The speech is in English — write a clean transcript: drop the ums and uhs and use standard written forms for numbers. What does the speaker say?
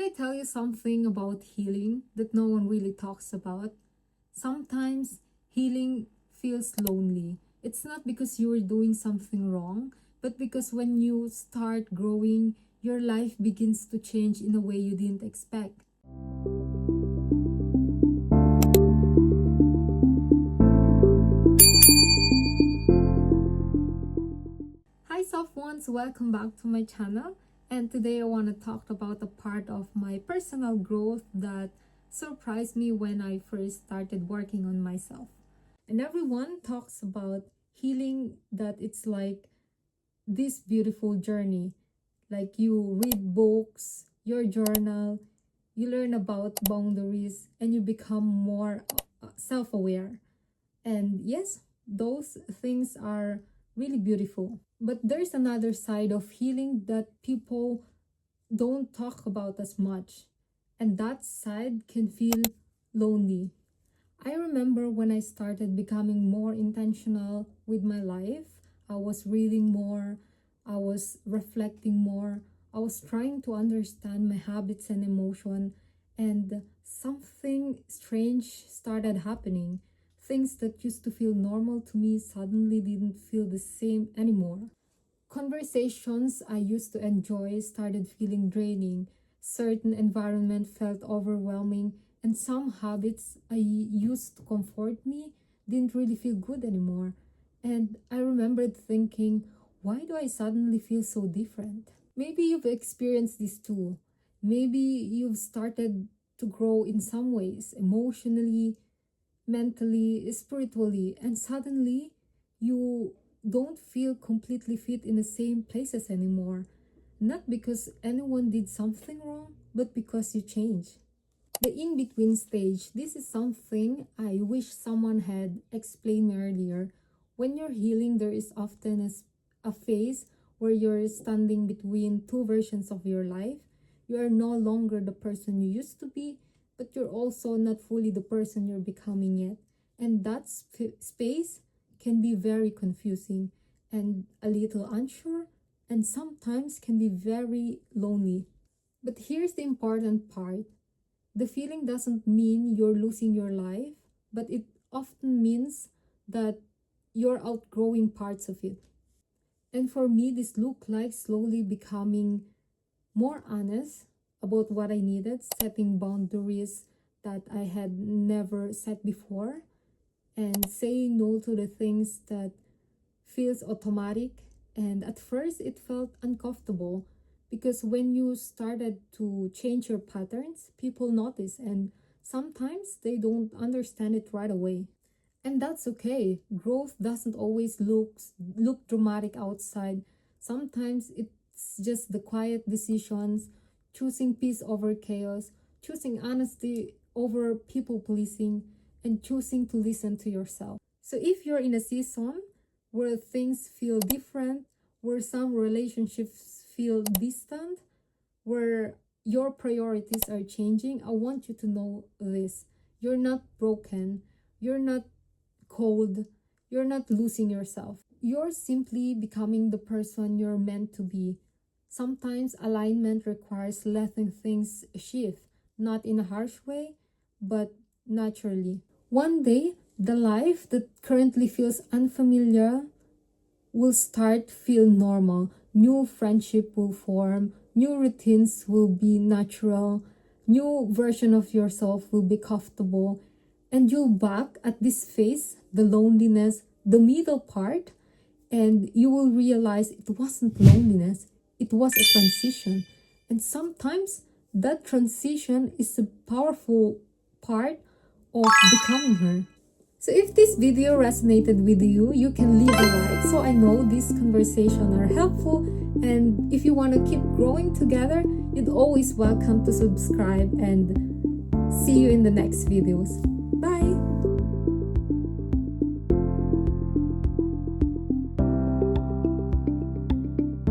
I tell you something about healing that no one really talks about? Sometimes healing feels lonely. It's not because you are doing something wrong, but because when you start growing, your life begins to change in a way you didn't expect. Hi soft ones, welcome back to my channel. And today I want to talk about a part of my personal growth that surprised me when I first started working on myself. And everyone talks about healing, that it's like this beautiful journey. Like you read books, your journal, you learn about boundaries, and you become more self-aware. And yes, those things are really beautiful. But there's another side of healing that people don't talk about as much. And that side can feel lonely. I remember when I started becoming more intentional with my life, I was reading more, I was reflecting more, I was trying to understand my habits and emotion, and something strange started happening. Things that used to feel normal to me suddenly didn't feel the same anymore. Conversations I used to enjoy started feeling draining. Certain environment felt overwhelming, and some habits I used to comfort me didn't really feel good anymore. And I remembered thinking, why do I suddenly feel so different? Maybe you've experienced this too. Maybe you've started to grow in some ways, emotionally, mentally, spiritually, and suddenly you don't feel completely fit in the same places anymore. Not because anyone did something wrong, but because you change. The in between stage, this is something I wish someone had explained me earlier. When you're healing, there is often a phase where you're standing between two versions of your life. You are no longer the person you used to be, but you're also not fully the person you're becoming yet. And that space can be very confusing and a little unsure, and sometimes can be very lonely. But here's the important part: the feeling doesn't mean you're losing your life, but it often means that you're outgrowing parts of it. And for me, this looked like slowly becoming more honest about what I needed, setting boundaries that I had never set before, and saying no to the things that feels automatic. And at first it felt uncomfortable because when you started to change your patterns, people notice, and sometimes they don't understand it right away. And that's okay. Growth doesn't always look dramatic outside. Sometimes it's just the quiet decisions, choosing peace over chaos, choosing honesty over people pleasing, and choosing to listen to yourself. So if you're in a season where things feel different, where some relationships feel distant, where your priorities are changing, I want you to know this. You're not broken. You're not cold. You're not losing yourself. You're simply becoming the person you're meant to be. Sometimes alignment requires letting things shift, not in a harsh way, but naturally. One day, the life that currently feels unfamiliar will start feel normal. New friendship will form, new routines will be natural, new version of yourself will be comfortable, and you'll back at this phase, the loneliness, the middle part, and you will realize it wasn't loneliness, it was a transition. And sometimes that transition is a powerful part of becoming her. So if this video resonated with you, you can leave a like so I know these conversations are helpful. And if you want to keep growing together, you'd always welcome to subscribe, and see you in the next videos. Bye!